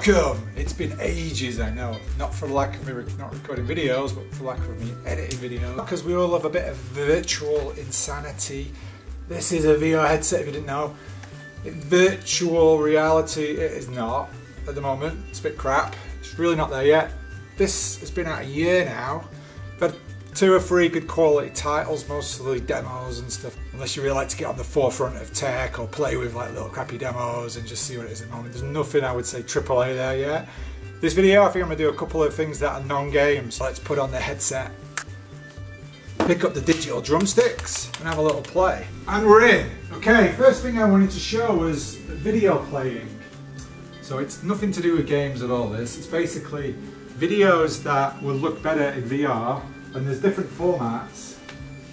Welcome! It's been ages, I know. Not for lack of me not recording videos, but for lack of me editing videos. Because we all love a bit of virtual insanity. This is a VR headset, if you didn't know. Virtual reality, it is not at the moment. It's a bit crap. It's really not there yet. This has been out a year now. I've had 2 or 3 good quality titles, mostly demos and stuff. Unless you really like to get on the forefront of tech or play with like little crappy demos and just see what it is at the moment. There's nothing I would say AAA there yet. This video I think I'm going to do a couple of things that are non-games. Let's put on the headset, pick up the digital drumsticks and have a little play. And we're in! Okay, first thing I wanted to show was video playing. So it's nothing to do with games at all this. It's basically videos that will look better in VR. And there's different formats,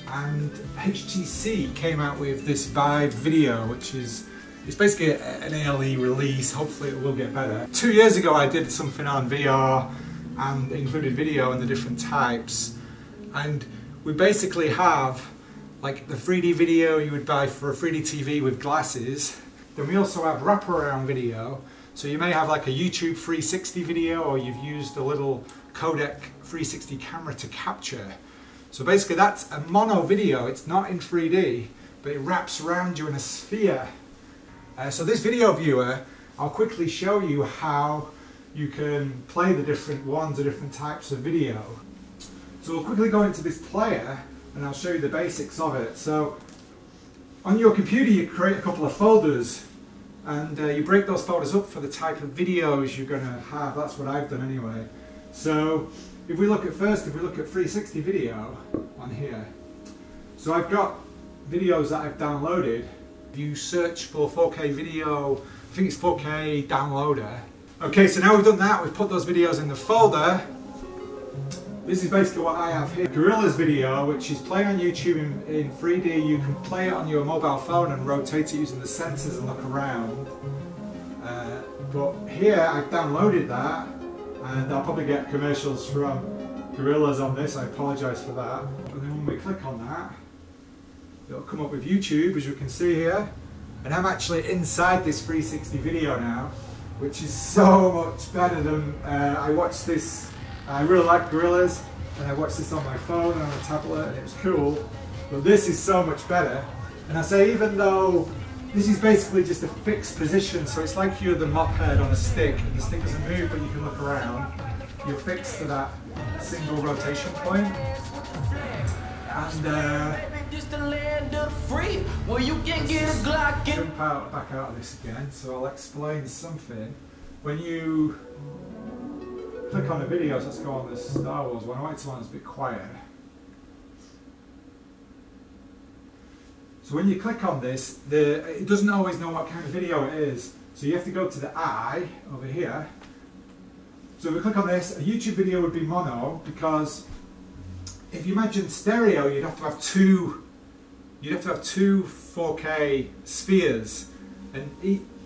and HTC came out with this Vive video, which is it's basically an ALE release. Hopefully it will get better. 2 years ago I did something on VR and included video and the different types, and we basically have like the 3D video you would buy for a 3D TV with glasses. Then we also have wraparound video, so you may have like a YouTube 360 video, or you've used a little codec 360 camera to capture. So basically that's a mono video. It's not in 3D, but it wraps around you in a sphere. So this video viewer, I'll quickly show you how you can play the different ones, the different types of video. So we'll quickly go into this player and I'll show you the basics of it. So on your computer you create a couple of folders, and you break those folders up for the type of videos you're going to have. That's what I've done anyway. So if we look at 360 video on here, so I've got videos that I've downloaded. If you search for 4K video, I think it's 4K downloader. Okay, so now we've done that, we've put those videos in the folder. This is basically what I have here. Gorilla's video, which is playing on YouTube in 3D. You can play it on your mobile phone and rotate it using the sensors and look around. But here I've downloaded that, and I'll probably get commercials from Gorillas on this. I apologise for that. And then when we click on that, it'll come up with YouTube, as you can see here. And I'm actually inside this 360 video now, which is so much better than I watched this. I really like Gorillas, and I watched this on my phone and on a tablet, and it was cool. But this is so much better. And I say, even though this is basically just a fixed position, so it's like you're the mop head on a stick, and the stick doesn't move but you can look around. You're fixed to that single rotation point. And jump back out of this again, so I'll explain something. When you click on the videos, let's go on this Star Wars one. I want someone that's a bit quieter. So when you click on this, it doesn't always know what kind of video it is. So you have to go to the eye over here. So if we click on this, a YouTube video would be mono, because if you imagine stereo, you'd have to have two 4K spheres, and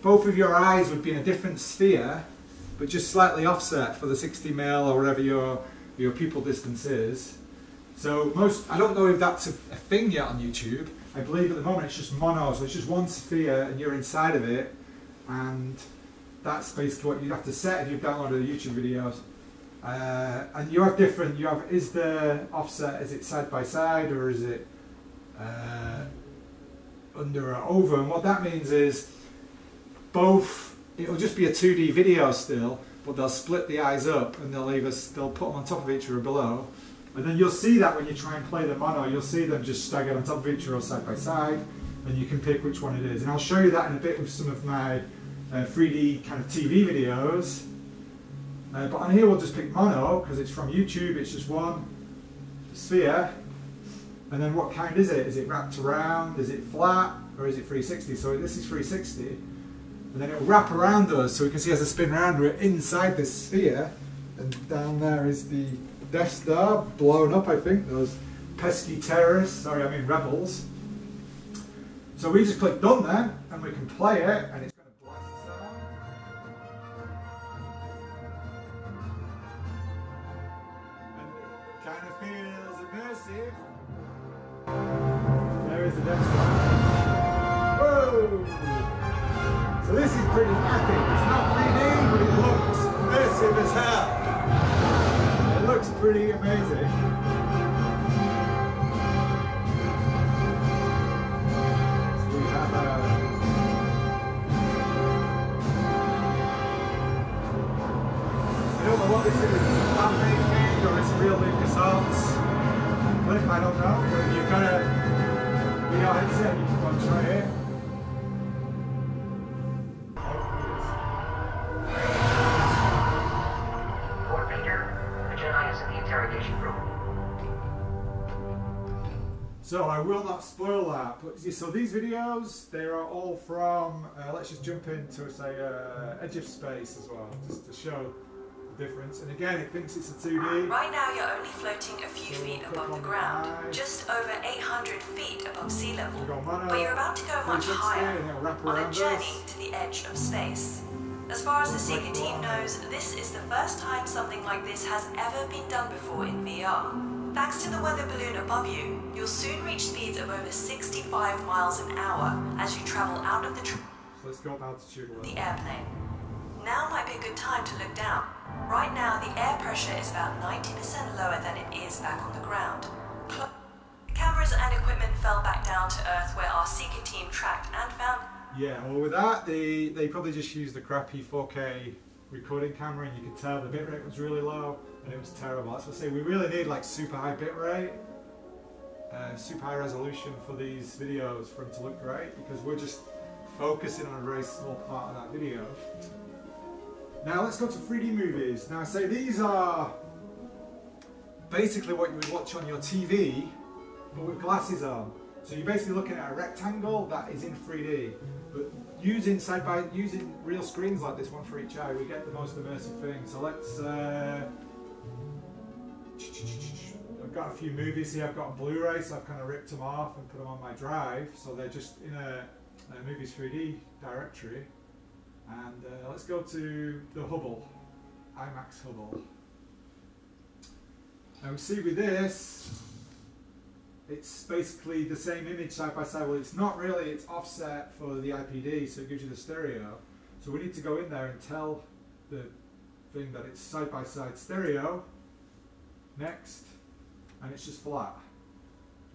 both of your eyes would be in a different sphere, but just slightly offset for the 60mm or whatever your pupil distance is. So I don't know if that's a thing yet on YouTube. I believe at the moment it's just mono, so it's just one sphere and you're inside of it, and that's basically what you'd have to set if you've downloaded the YouTube videos. And you have different, is the offset, is it side by side, or is it under or over? And what that means is both, it'll just be a 2D video still, but they'll split the eyes up and they'll put them on top of each other or below. And then you'll see that when you try and play the mono, you'll see them just staggered on top of each other or side by side, and you can pick which one it is. And I'll show you that in a bit with some of my 3D kind of TV videos. But on here we'll just pick mono, because it's from YouTube, it's just one sphere. And then what kind is it? Is it wrapped around, is it flat, or is it 360? So this is 360. And then it'll wrap around us, so we can see as I spin around, we're inside this sphere. And down there is the Death Star, blown up, I think, those pesky terrorists, sorry, I mean rebels. So we just click done then, and we can play it, and it's going to blast us out. And it kind of feels immersive. There is the Death Star. Whoa! So this is pretty epic. It's not 3D, but it looks as hell. It looks pretty amazing. So we have I don't know what this is. Is it a fan-made thing or it's a real LucasArts clip? I don't know. But if you've got a VR headset, you can go and try it. So I will not spoil that, but so these videos, they are all from, let's just jump into say Edge of Space as well, just to show the difference. And again, it thinks it's a 2D. Right now you're only floating a few feet above the ground, just over 800 feet above sea level, but you're about to go much higher, on a journey to the edge of space. As far as the Seeker team knows, this is the first time something like this has ever been done before in VR. Thanks to the weather balloon above you, you'll soon reach speeds of over 65 miles an hour as you travel out of the so let's go up altitude the airplane. Now might be a good time to look down. Right now, the air pressure is about 90% lower than it is back on the ground. Cameras and equipment fell back down to Earth where our Seeker team tracked and found... Yeah, well with that, they probably just used the crappy 4K recording camera, and you could tell the bitrate was really low and it was terrible. That's what I say, we really need like super high bitrate, super high resolution for these videos for them to look great, because we're just focusing on a very small part of that video. Now let's go to 3D movies. Now I say these are basically what you would watch on your TV, but with glasses on. So you're basically looking at a rectangle that is in 3D, but using real screens like this, one for each eye, we get the most immersive thing. So let's, I've got a few movies here. I've got a Blu-ray, so I've kind of ripped them off and put them on my drive, so they're just in a movies 3D directory. And let's go to the Hubble, IMAX Hubble. Now we see with this, it's basically the same image side by side. Well, it's not really, it's offset for the IPD, so it gives you the stereo. So we need to go in there and tell the thing that it's side by side stereo. Next, and it's just flat.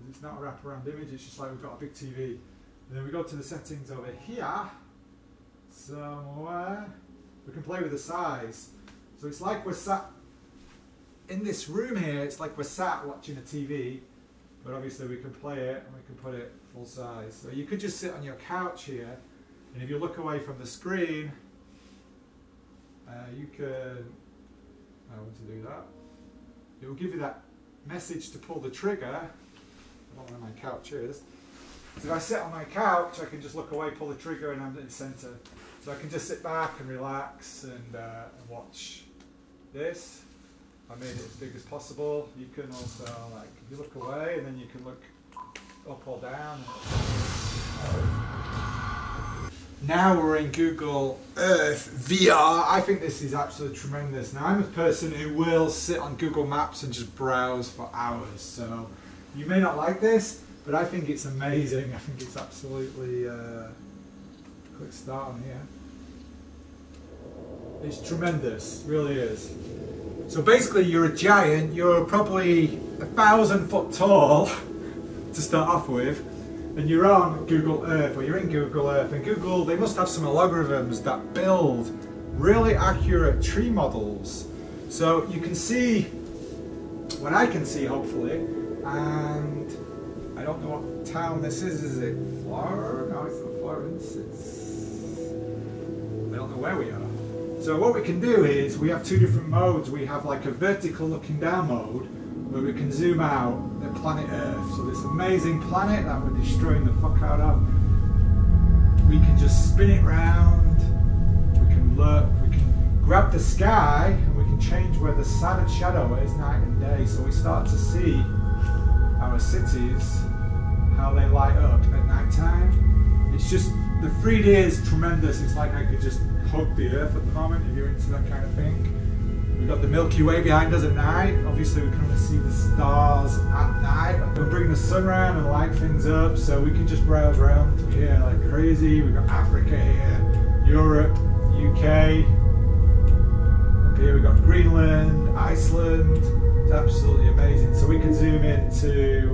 It's not a wraparound image, it's just like we've got a big TV. And then we go to the settings over here, somewhere. We can play with the size. So it's like we're sat in this room here, it's like we're sat watching a TV. But obviously we can play it and we can put it full size. So you could just sit on your couch here, and if you look away from the screen, you can, I want to do that. It will give you that message to pull the trigger. I don't know where my couch is. So if I sit on my couch, I can just look away, pull the trigger, and I'm in the center. So I can just sit back and relax and watch this. I made it as big as possible. You can also, like, if you look away, and then you can look up or down. Now we're in Google Earth VR. I think this is absolutely tremendous. Now I'm a person who will sit on Google Maps and just browse for hours. So you may not like this, but I think it's amazing. I think it's absolutely, click start on here. It's tremendous, it really is. So basically you're a giant, you're probably 1,000 foot tall to start off with, and you're on Google Earth, or you're in Google Earth, and Google, they must have some algorithms that build really accurate tree models. So you can see what I can see, hopefully, and I don't know what town this is it Florida? No, it's not Florence, I don't know where we are. So what we can do is, we have two different modes. We have like a vertical looking down mode, where we can zoom out the planet Earth. So this amazing planet that we're destroying the fuck out of, we can just spin it round, we can look, we can grab the sky, and we can change where the sun and shadow is night and day. So we start to see our cities, how they light up at night time. It's just, the 3D is tremendous. It's like I could just hug the Earth at the moment, if you're into that kind of thing. We've got the Milky Way behind us at night. Obviously we can only see the stars at night. We'll bring the sun around and light things up, so we can just browse around here like crazy. We've got Africa here, Europe, UK, Up here we've got Greenland, Iceland. It's absolutely amazing. So we can zoom into,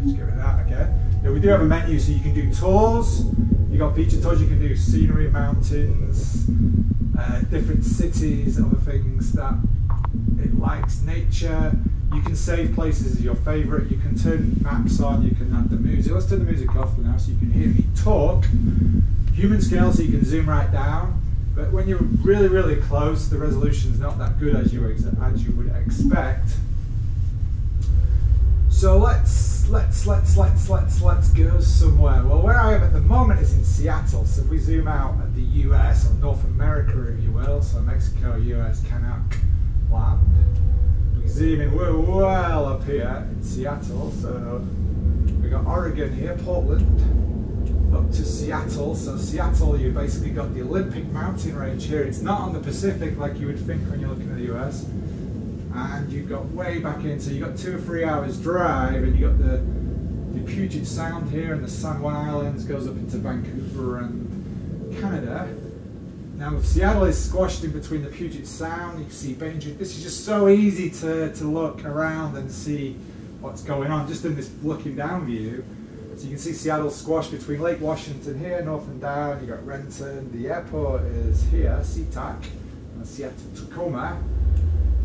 just get rid of that again. Yeah, we do have a menu, so you can do tours. You've got feature tours, you can do scenery, mountains, different cities, other things that it likes, nature. You can save places as your favourite. You can turn maps on, you can add the music. Let's turn the music off for now so you can hear me talk. Human scale, so you can zoom right down. But when you're really, really close, the resolution's not that good as you would expect. So let's go somewhere. Well, where I am at the moment is in Seattle. So if we zoom out at the US, or North America, if you will, so Mexico, US, Canada, land. We zoom in, we're well up here in Seattle. So we got Oregon here, Portland, up to Seattle. So Seattle, you've basically got the Olympic mountain range here. It's not on the Pacific like you would think when you're looking at the US. And you've got way back in, so you've got 2 or 3 hours drive, and you've got the Puget Sound here, and the San Juan Islands goes up into Vancouver and Canada. Now Seattle is squashed in between the Puget Sound. You can see Bainbridge. This is just so easy to look around and see what's going on, just in this looking down view. So you can see Seattle squashed between Lake Washington here, north and down. You've got Renton. The airport is here, SeaTac, Seattle Tacoma.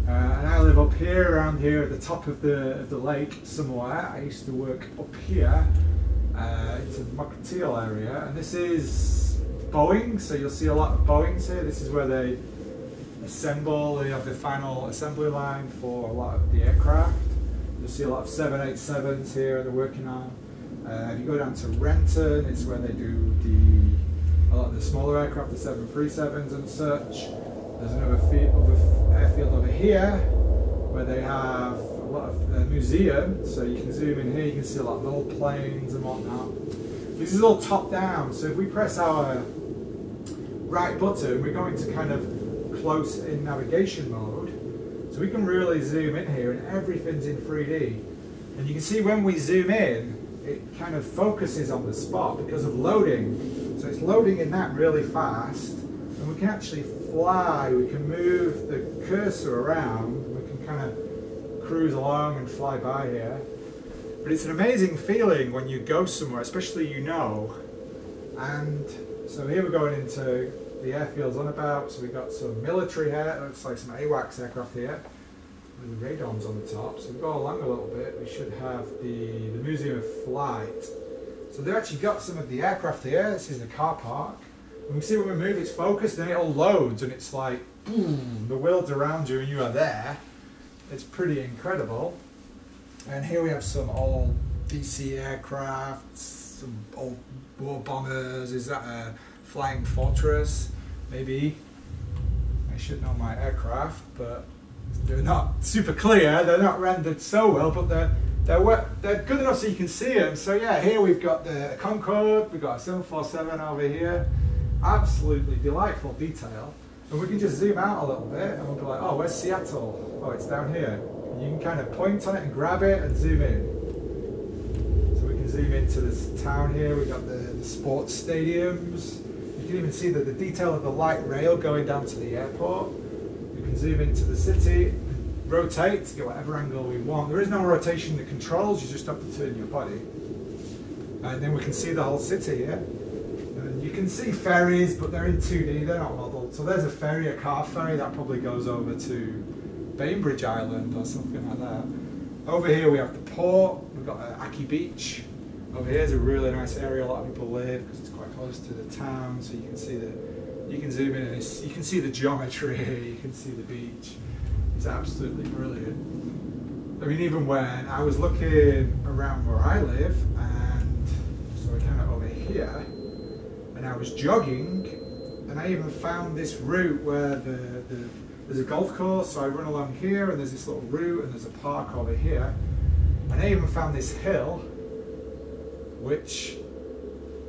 And I live up here, around here at the top of the lake somewhere. I used to work up here into the Mukilteo area, and this is Boeing, so you'll see a lot of Boeings here. This is where they assemble, they have the final assembly line for a lot of the aircraft. You'll see a lot of 787s here they're working on. If you go down to Renton, it's where they do a lot of the smaller aircraft, the 737s and such. There's another airfield over here where they have a lot of museum, so you can zoom in here, you can see a lot of little planes and whatnot. This is all top down, so if we press our right button, we're going to kind of close in navigation mode, so we can really zoom in here and everything's in 3D. And you can see when we zoom in, it kind of focuses on the spot because of loading. So it's loading in that really fast, and we can actually fly, we can move the cursor around, we can kind of cruise along and fly by here. But it's an amazing feeling when you go somewhere, especially and so here we're going into the airfields on about, so we've got some military here, it looks like some AWACS aircraft here, with the radomes on the top. So we go along a little bit, we should have the Museum of Flight. So they've actually got some of the aircraft here. This is the car park. And we see when we move, it's focused and it all loads, and it's like, boom, the world's around you and you are there. It's pretty incredible. And here we have some old DC aircraft, some old war bombers. Is that a Flying Fortress? Maybe. I should know my aircraft, but they're not super clear. They're not rendered so well, but they're good enough so you can see them. So yeah, here we've got the Concorde, we've got a 747 over here. Absolutely delightful detail. And we can just zoom out a little bit and we'll be like, oh, where's Seattle? Oh, it's down here. And you can kind of point on it and grab it and zoom in. So we can zoom into this town here. We've got the sports stadiums. You can even see the detail of the light rail going down to the airport. We can zoom into the city, rotate to get whatever angle we want. There is no rotation in the controls, you just have to turn your body. And then we can see the whole city here. And you can see ferries, but they're in 2D, they're not modeled. So there's a ferry, a car ferry, that probably goes over to Bainbridge Island or something like that. Over here we have the port, we've got Aki Beach. Over here is a really nice area, a lot of people live because it's quite close to the town, so you can see you can zoom in and you can see the geometry here, you can see the beach. It's absolutely brilliant. I mean, even when I was looking around where I live, and so we're kind of over here, and I was jogging, and I even found this route where there's a golf course, so I run along here, and there's this little route, and there's a park over here, and I even found this hill, which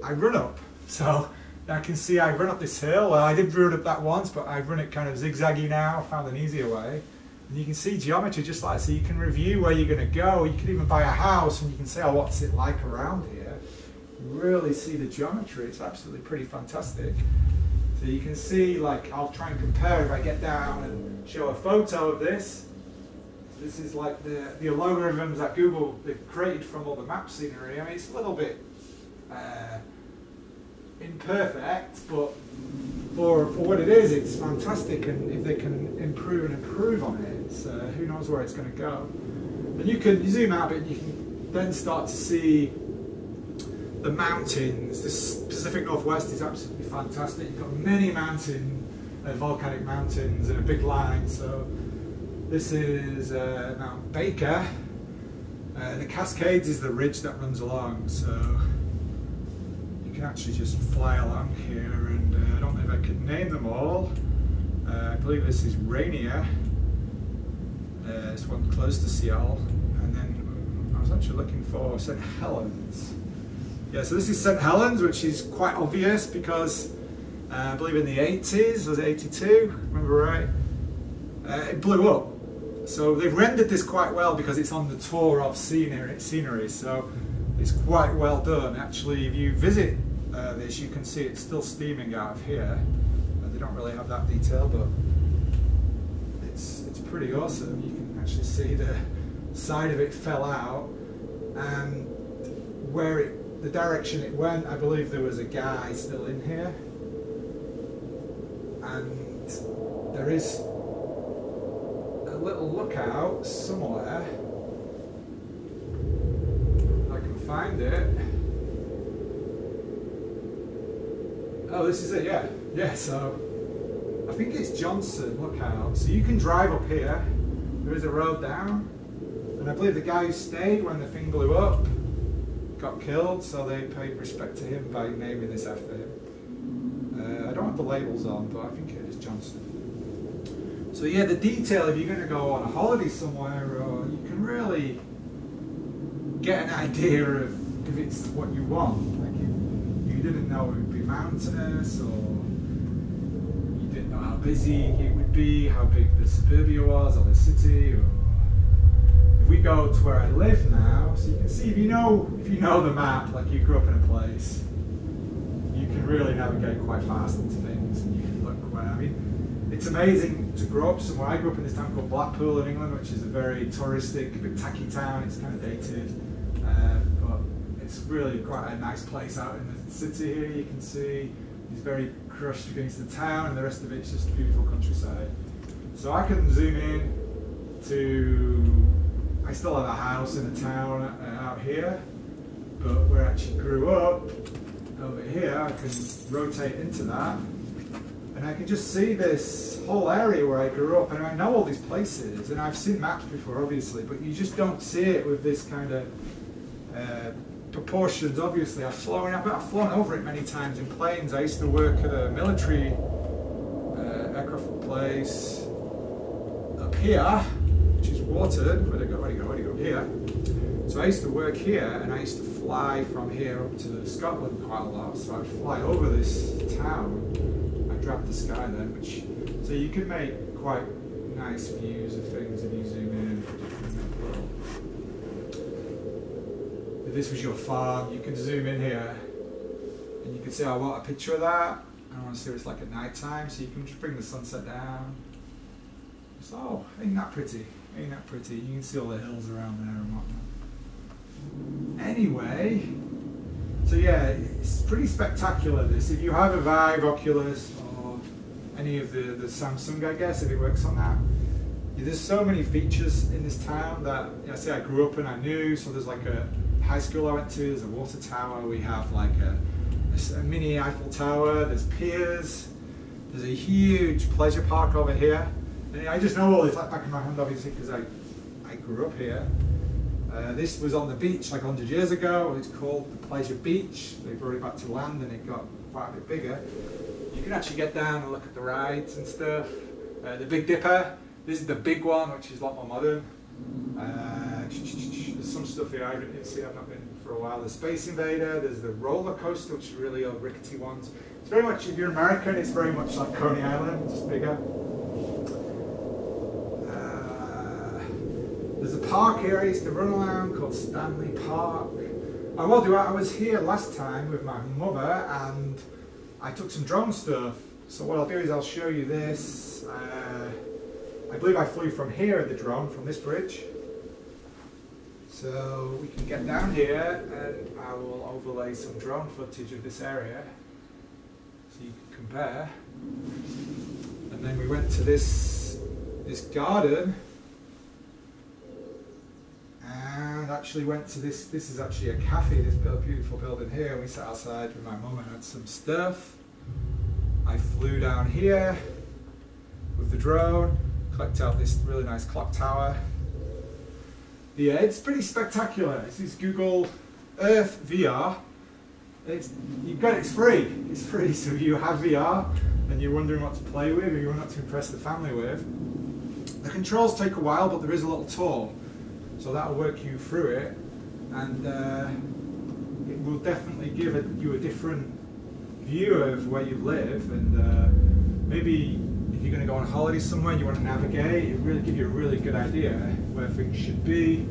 I run up. So I can see I run up this hill. Well, I did run up that once, but I run it kind of zigzaggy now, found an easier way. And you can see geometry just like so. You can review where you're going to go. You can even buy a house and you can say, oh, what's it like around here? You really see the geometry. It's absolutely pretty fantastic. So you can see, like, I'll try and compare if I get down and show a photo of this. So this is like the algorithms that Google they've created from all the map scenery. I mean, it's a little bit imperfect, but for what it is, it's fantastic. And if they can improve on it, who knows where it's going to go. And you zoom out a bit, and you can then start to see the mountains. This Pacific Northwest is absolutely fantastic. You've got many volcanic mountains in a big line. So this is Mount Baker. The Cascades is the ridge that runs along. So you can actually just fly along here, and I don't know if I could name them all. I believe this is Rainier. It's one close to Seattle, and then I was actually looking for St. Helens. Yeah, so this is St. Helens, which is quite obvious because I believe in the 80s, was it 82, remember right? It blew up. So they've rendered this quite well because it's on the tour of scenery, so it's quite well done. Actually, if you visit this, you can see it's still steaming out of here. They don't really have that detail, but it's pretty awesome. You can actually see the side of it fell out, and the direction it went, I believe there was a guy still in here, and there is a little lookout somewhere. If I can find it. Oh, this is it, yeah, so I think it's Johnson Lookout. So you can drive up here, there is a road down, and I believe the guy who stayed when the thing blew up got killed, so they paid respect to him by naming this after him. I don't have the labels on, but I think it is Johnson. So yeah, the detail, if you're going to go on a holiday somewhere, or you can really get an idea of if it's what you want. Like if you didn't know it would be mountainous, or you didn't know how busy it would be, how big the suburbia was, or the city, or if we go to where I live now, so you can see if you know the map, like you grew up in a place, you can really navigate quite fast into things, and you can look where, I mean, it's amazing to grow up somewhere. I grew up in this town called Blackpool in England, which is a very touristic, a bit tacky town. It's kind of dated, but it's really quite a nice place out in the city here. You can see it's very crushed against the town, and the rest of it's just beautiful countryside. So I can zoom in to, I still have a house in a town out here, but where I actually grew up, over here, I can rotate into that, and I can just see this whole area where I grew up, and I know all these places, and I've seen maps before, obviously, but you just don't see it with this kind of proportions. Obviously, I've flown over it many times in planes. I used to work at a military aircraft place up here, which is watered. Where'd I go? Here. So I used to work here, and I used to fly from here up to Scotland quite a lot. So I'd fly over this town. I dropped the sky then, so you can make quite nice views of things if you zoom in. If this was your farm, you can zoom in here, and you can say, I want a picture of that. I want to see what it's like at night time, so you can just bring the sunset down. So, oh, ain't that pretty? Ain't that pretty? You can see all the hills around there and whatnot. Anyway, so yeah, it's pretty spectacular this. If you have a Vive, Oculus, or any of the Samsung, I guess, if it works on that, there's so many features in this town that, I say I grew up and I knew. So there's like a high school I went to, there's a water tower, we have like a mini Eiffel Tower, there's piers, there's a huge pleasure park over here. And I just know all this like back in my hand, obviously, because I grew up here. This was on the beach like 100 years ago. It's called the Pleasure Beach. They brought it back to land and it got quite a bit bigger. You can actually get down and look at the rides and stuff. The Big Dipper, this is the big one, which is a lot more modern. There's some stuff here I didn't see, I've not been for a while. The Space Invader, there's the roller coaster, which is really old rickety ones. It's very much, if you're American, it's very much like Coney Island, just bigger. There's a park here I used to run around called Stanley Park. I will do. I was here last time with my mother, and I took some drone stuff. So what I'll do is I'll show you this. I believe I flew from here at the drone, from this bridge. So we can get down here and I will overlay some drone footage of this area so you can compare. And then we went to this garden and actually went to this is actually a cafe, this beautiful building here, and we sat outside with my mum and had some stuff. I flew down here with the drone, clicked out this really nice clock tower. Yeah, it's pretty spectacular. This is Google Earth VR. It's free. It's free, so if you have VR and you're wondering what to play with or you want to impress the family with, the controls take a while, but there is a little tool, so that'll work you through it, and it will definitely give you a different view of where you live, and maybe if you're going to go on holiday somewhere and you want to navigate, it really give you a really good idea where things should be,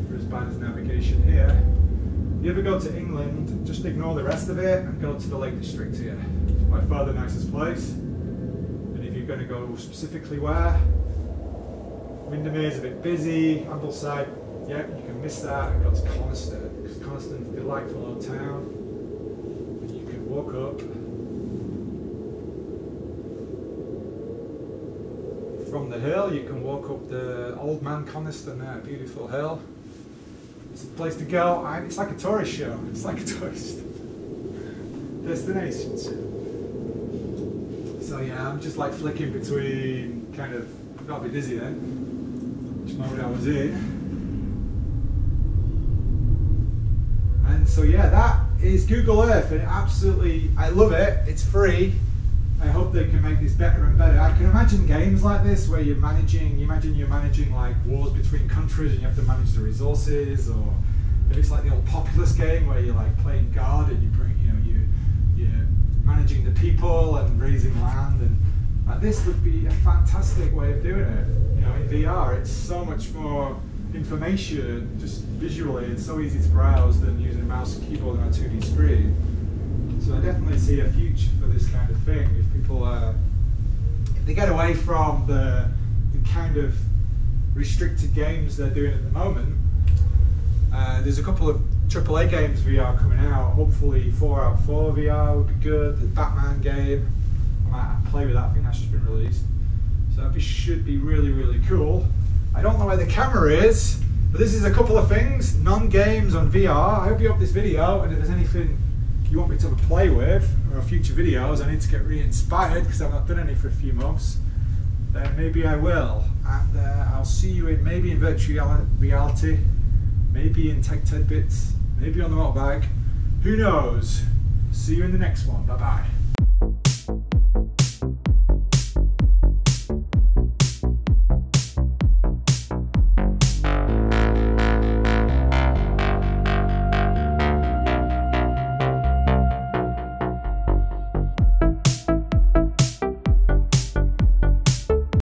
for as bad as navigation here. If you ever go to England, just ignore the rest of it and go to the Lake District here. It's by far the nicest place. And if you're going to go specifically where, Windermere's a bit busy, Ambleside, yeah, you can miss that and go to Coniston, because Coniston's a delightful old town. And you can walk up from the hill, you can walk up the Old Man Coniston there, beautiful hill. It's a place to go. It's like a tourist show. It's like a tourist destination. So yeah, I'm just like flicking between kind of, I've got to be busy then, which mode I was in. And so yeah, that is Google Earth, and absolutely, I love it. It's free. I hope they can make this better and better. I can imagine games like this where you're managing like wars between countries and you have to manage the resources, or if it's like the old Populous game where you're like playing God and you're managing the people and raising land, and like, this would be a fantastic way of doing it. You know, in VR, it's so much more information just visually. It's so easy to browse than using a mouse and keyboard on a 2D screen. So I definitely see a future for this kind of thing. If people, if they get away from the kind of restricted games they're doing at the moment, there's a couple of AAA games VR coming out. Hopefully 4 out of 4 VR would be good. The Batman game, I might play with that. I think that's just been released. So that should be really, really cool. I don't know where the camera is, but this is a couple of things, non-games on VR. I hope you hope this video, and if there's anything you want me to play with, or future videos, I need to get re-inspired because I've not done any for a few months, then maybe I will. And I'll see you maybe in virtual reality, maybe in Tech Tidbits, maybe on the motorbike, who knows. See you in the next one, bye bye.